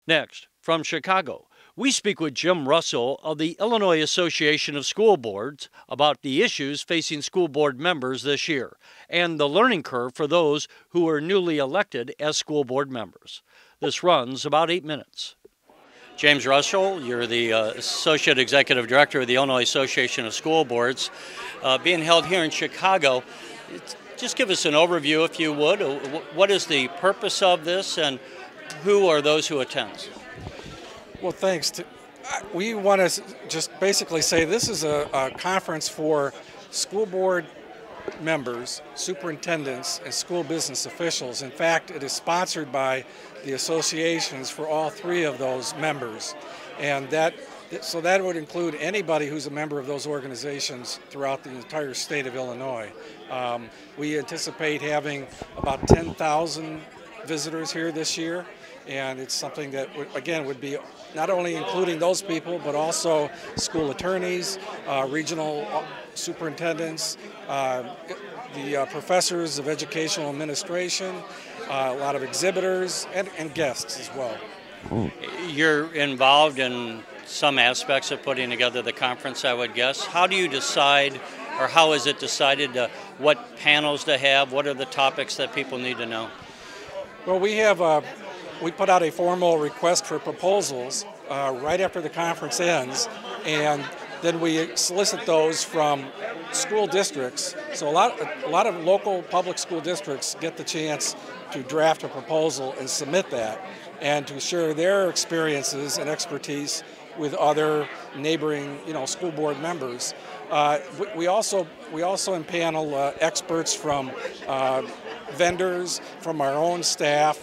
Next, from Chicago, we speak with Jim Russell of the Illinois Association of School Boards about the issues facing school board members this year and the learning curve for those who are newly elected as school board members. This runs about 8 minutes. James Russell, you're the Associate Executive Director of the Illinois Association of School Boards, being held here in Chicago. Just give us an overview, if you would. What is the purpose of this, and who are those who attend? Well, thanks. We want to just basically say this is a conference for school board members, superintendents, and school business officials. In fact, it is sponsored by the associations for all three of those members. And so that would include anybody who's a member of those organizations throughout the entire state of Illinois. We anticipate having about 10,000 visitors here this year. And it's something that, again, would be not only including those people, but also school attorneys, regional superintendents, the professors of educational administration, a lot of exhibitors, and guests as well. You're involved in some aspects of putting together the conference, I would guess. How do you decide, or how is it decided what panels to have? What are the topics that people need to know? Well, we put out a formal request for proposals right after the conference ends, and then we solicit those from school districts. So a lot of local public school districts get the chance to draft a proposal and submit that, and to share their experiences and expertise with other neighboring, school board members. We also impanel experts from vendors, from our own staff,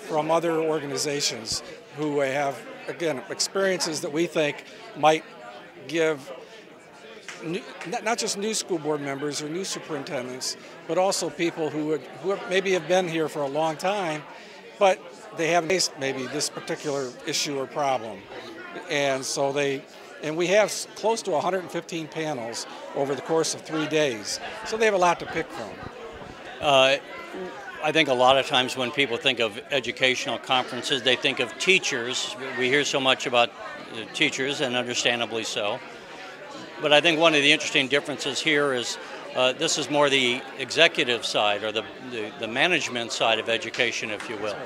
from other organizations who have, again, experiences that we think might give not just new school board members or new superintendents, but also people who maybe have been here for a long time, but they haven't faced maybe this particular issue or problem. And so we have close to 115 panels over the course of 3 days. So they have a lot to pick from. I think a lot of times when people think of educational conferences, they think of teachers. We hear so much about teachers, and understandably so. But I think one of the interesting differences here is this is more the executive side, or the management side of education, if you will.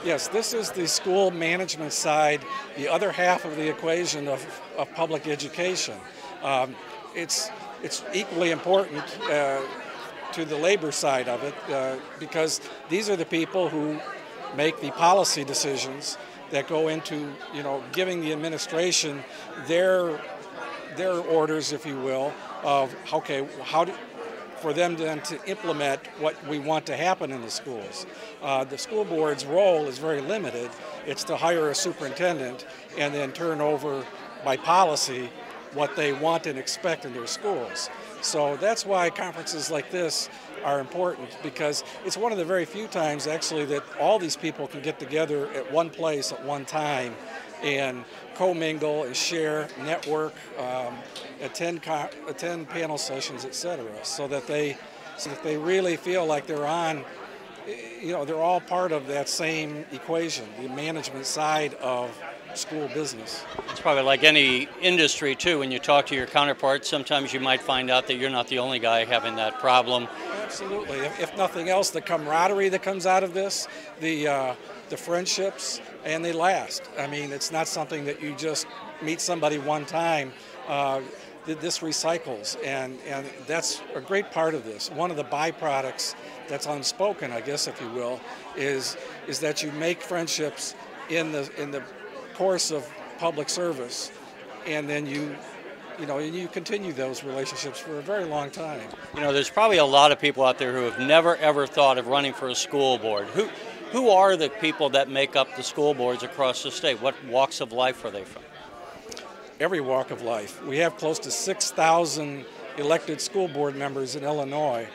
Yes, this is the school management side, the other half of the equation of public education. It's equally important to the labor side of it because these are the people who make the policy decisions that go into, giving the administration their orders, if you will, of for them then to implement what we want to happen in the schools. The school board's role is very limited. It's to hire a superintendent and then turn over by policy what they want and expect in their schools. So that's why conferences like this are important, because it's one of the very few times actually that all these people can get together at one place at one time and commingle and share, network, attend panel sessions, etc., so that they really feel like they're on, they're all part of that same equation, the management side of school business. It's probably like any industry too. When you talk to your counterparts, sometimes you might find out that you're not the only guy having that problem. Absolutely. If nothing else, the camaraderie that comes out of this, the friendships, and they last. I mean, it's not something that you just meet somebody one time. This recycles, and that's a great part of this. One of the byproducts that's unspoken, I guess, if you will, is that you make friendships in the course of public service, and then you continue those relationships for a very long time. There's probably a lot of people out there who have never ever thought of running for a school board. Who are the people that make up the school boards across the state? What walks of life are they from? Every walk of life. We have close to 6,000 elected school board members in Illinois.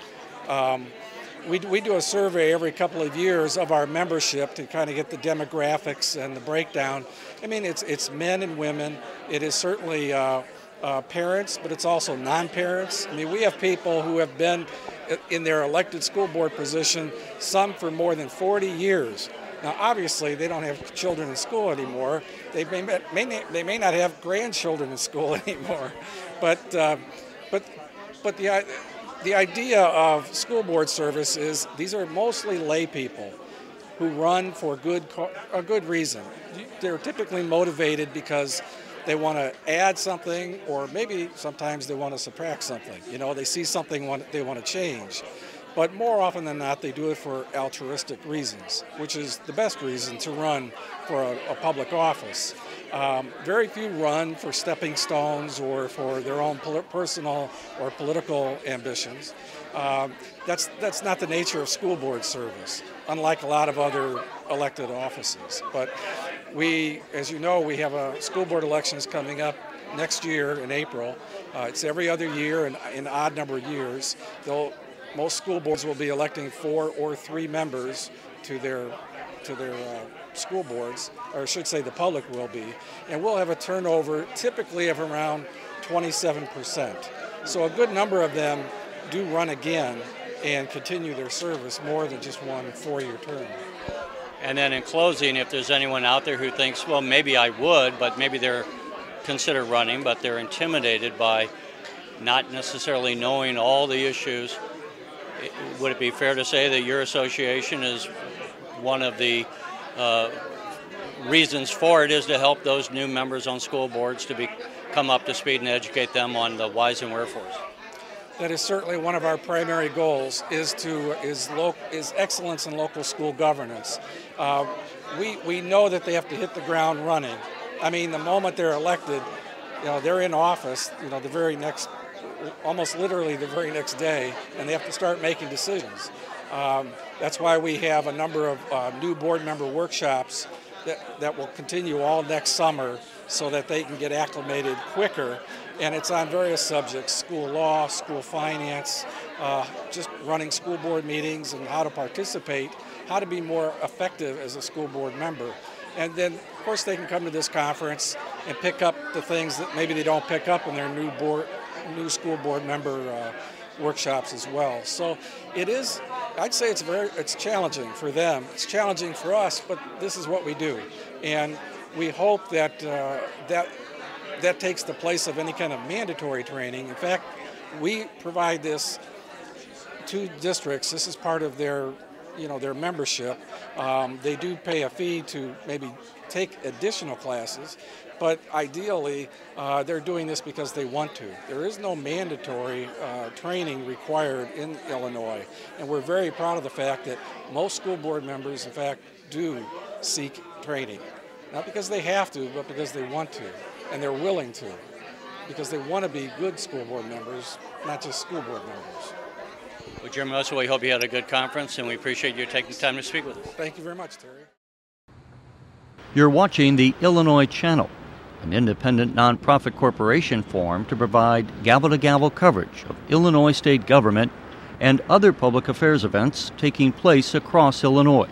We do a survey every couple of years of our membership to kind of get the demographics and the breakdown. I mean, it's men and women. It is certainly parents, but it's also non-parents. I mean, we have people who have been in their elected school board position, some for more than 40 years, Now, obviously, they don't have children in school anymore. They may not have grandchildren in school anymore, but the idea of school board service is these are mostly lay people who run for a good reason. They're typically motivated because they want to add something, or maybe sometimes they want to subtract something. You know, they see something they want to change. But more often than not, they do it for altruistic reasons, which is the best reason to run for a public office. Very few run for stepping stones or for their own personal or political ambitions. That's not the nature of school board service, unlike a lot of other elected offices. But we, as you know, we have school board elections coming up next year in April. It's every other year in an odd number of years. Most school boards will be electing 4 or 3 members to their school boards, or I should say the public will be, and we'll have a turnover typically of around 27%. So a good number of them do run again and continue their service more than just one 4-year term. And then in closing, if there's anyone out there who thinks, well, maybe I would, but maybe they're consider running, but they're intimidated by not necessarily knowing all the issues, would it be fair to say that your association is one of the reasons for it is to help those new members on school boards to come up to speed and educate them on the whys and wherefores? That is certainly one of our primary goals, is excellence in local school governance. We know that they have to hit the ground running. I mean, the moment they're elected, they're in office, the very next, almost literally the very next day, and they have to start making decisions. That's why we have a number of new board member workshops that will continue all next summer so that they can get acclimated quicker. And it's on various subjects: school law, school finance, just running school board meetings and how to participate, how to be more effective as a school board member. And then, of course, they can come to this conference and pick up the things that maybe they don't pick up in their new school board member workshops as well. So it is, I'd say it's challenging for them. It's challenging for us, but this is what we do. And we hope that that takes the place of any kind of mandatory training. In fact, we provide this to districts. This is part of their membership. They do pay a fee to maybe take additional classes, but ideally they're doing this because they want to. There is no mandatory training required in Illinois, and we're very proud of the fact that most school board members, in fact, do seek training. Not because they have to, but because they want to, and they're willing to, because they want to be good school board members, not just school board members. Well, Jim Russell, we hope you had a good conference, and we appreciate you taking the time to speak with us. Thank you very much, Terry. You're watching the Illinois Channel, an independent nonprofit corporation formed to provide gavel-to-gavel coverage of Illinois state government and other public affairs events taking place across Illinois.